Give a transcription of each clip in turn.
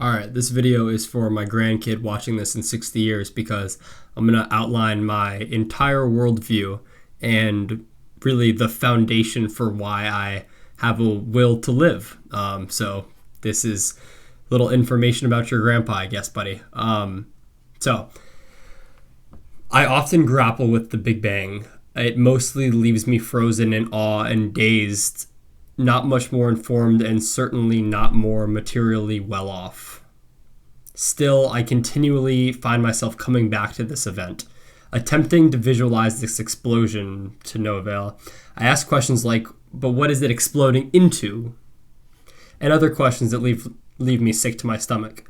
Alright, this video is for my grandkid watching this in 60 years because I'm going to outline my entire worldview and really the foundation for why I have a will to live. So this is little information about your grandpa, I guess, buddy. So I often grapple with the Big Bang. It mostly leaves me frozen in awe and dazed, not much more informed, and certainly not more materially well off. Still, I continually find myself coming back to this event, attempting to visualize this explosion to no avail. I ask questions like, but what is it exploding into? And other questions that leave me sick to my stomach.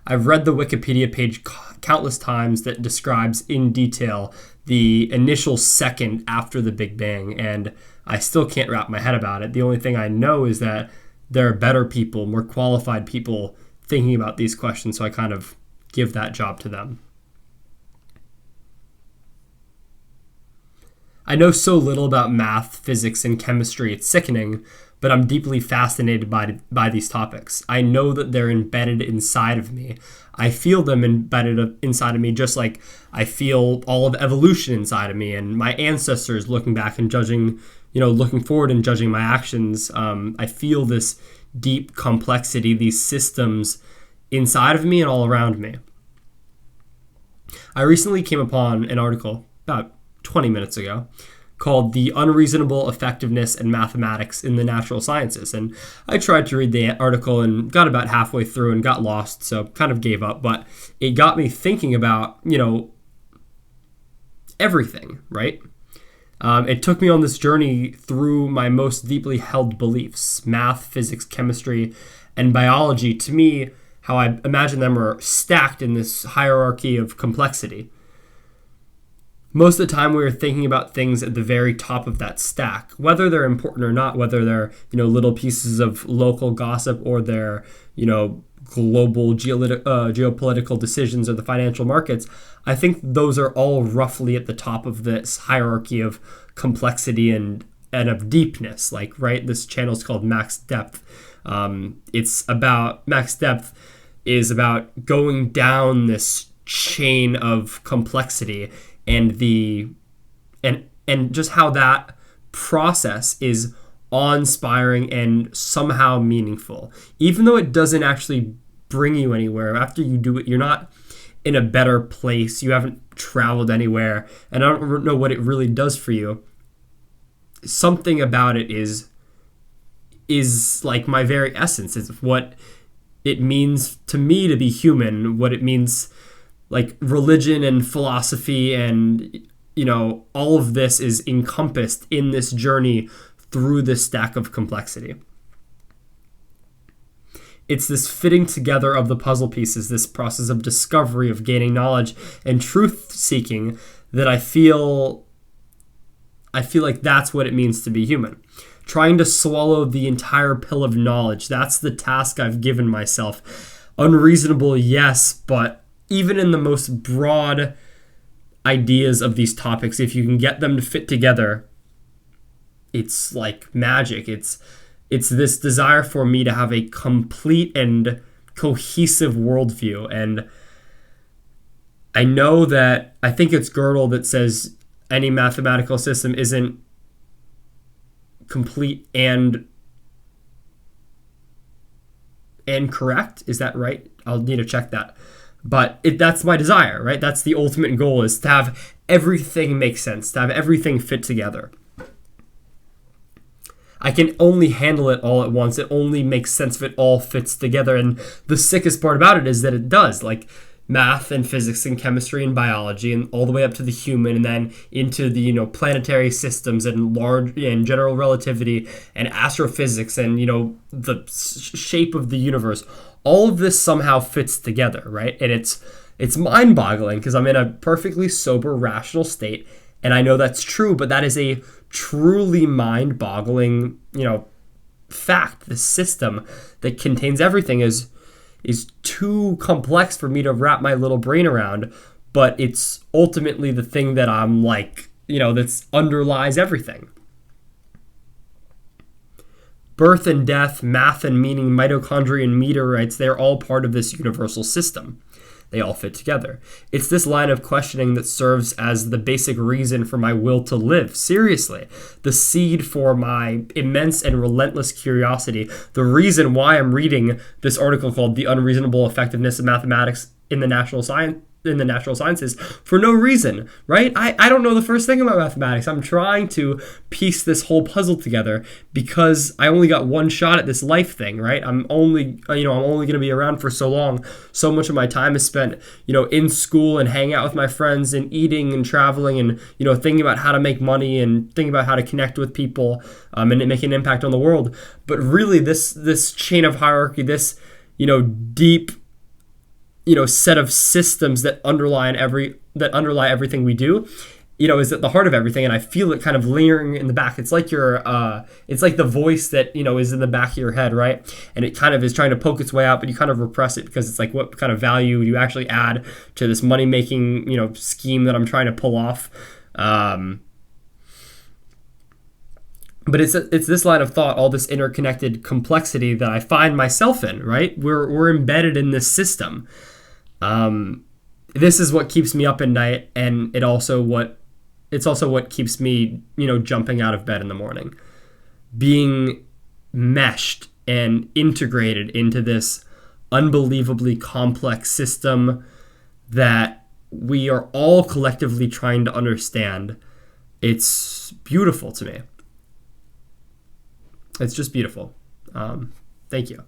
I've read the Wikipedia page countless times that describes in detail the initial second after the Big Bang, and I still can't wrap my head about it. The only thing I know is that there are better people, more qualified people thinking about these questions, so I kind of give that job to them. I know so little about math, physics, and chemistry, it's sickening, but I'm deeply fascinated by these topics. I know that they're embedded inside of me. I feel them embedded inside of me just like I feel all of evolution inside of me and my ancestors looking back and judging, looking forward and judging my actions. I feel this deep complexity, these systems inside of me and all around me. I recently came upon an article about 20 minutes ago called The Unreasonable Effectiveness and Mathematics in the Natural Sciences. And I tried to read the article and got about halfway through and got lost, so kind of gave up. But it got me thinking about, everything, right? It took me on this journey through my most deeply held beliefs, math, physics, chemistry, and biology. To me, how I imagine them are stacked in this hierarchy of complexity. Most of the time, we're thinking about things at the very top of that stack, whether they're important or not, whether they're, little pieces of local gossip or they're, global geopolitical decisions or the financial markets. I think those are all roughly at the top of this hierarchy of complexity and of deepness. Like, right, this channel is called Max Depth. Max Depth is about going down this chain of complexity and just how that process is awe-inspiring and somehow meaningful. Even though it doesn't actually bring you anywhere, after you do it, you're not in a better place. You haven't traveled anywhere, and I don't know what it really does for you. Something about it is like my very essence. It's what it means to me to be human, what it means, like religion and philosophy and, all of this is encompassed in this journey through this stack of complexity. It's this fitting together of the puzzle pieces, this process of discovery, of gaining knowledge and truth seeking that I feel like that's what it means to be human. Trying to swallow the entire pill of knowledge, that's the task I've given myself. Unreasonable, yes, but even in the most broad ideas of these topics, if you can get them to fit together, it's like magic. It's this desire for me to have a complete and cohesive worldview. And I know that I think it's Gödel that says any mathematical system isn't complete and correct. Is that right? I'll need to check that. But that's my desire, right? That's the ultimate goal, is to have everything make sense, to have everything fit together. I can only handle it all at once. It only makes sense if it all fits together. And the sickest part about it is that it does. Like math and physics and chemistry and biology and all the way up to the human and then into the, planetary systems and large and general relativity and astrophysics and, the shape of the universe. All of this somehow fits together, right? And it's mind-boggling because I'm in a perfectly sober, rational state. And I know that's true, but that is a truly mind-boggling, fact. The system that contains everything is too complex for me to wrap my little brain around, but it's ultimately the thing that I'm like, that's underlies everything. Birth and death, math and meaning, mitochondria and meteorites, they're all part of this universal system. They all fit together. It's this line of questioning that serves as the basic reason for my will to live. Seriously, the seed for my immense and relentless curiosity, the reason why I'm reading this article called The Unreasonable Effectiveness of Mathematics in the Natural Sciences for no reason, right? I don't know the first thing about mathematics. I'm trying to piece this whole puzzle together because I only got one shot at this life thing, right? I'm only going to be around for so long. So much of my time is spent, in school and hanging out with my friends and eating and traveling and, thinking about how to make money and thinking about how to connect with people and make an impact on the world. But really this chain of hierarchy, this, deep set of systems that underlie everything we do, is at the heart of everything. And I feel it kind of lingering in the back. It's like it's like the voice that, is in the back of your head, right? And it kind of is trying to poke its way out, but you kind of repress it because it's like, what kind of value do you actually add to this money-making, scheme that I'm trying to pull off? But it's this line of thought, all this interconnected complexity that I find myself in, right? We're embedded in this system. This is what keeps me up at night, and it's also what keeps me, jumping out of bed in the morning. Being meshed and integrated into this unbelievably complex system that we are all collectively trying to understand. It's beautiful to me. It's just beautiful. Thank you.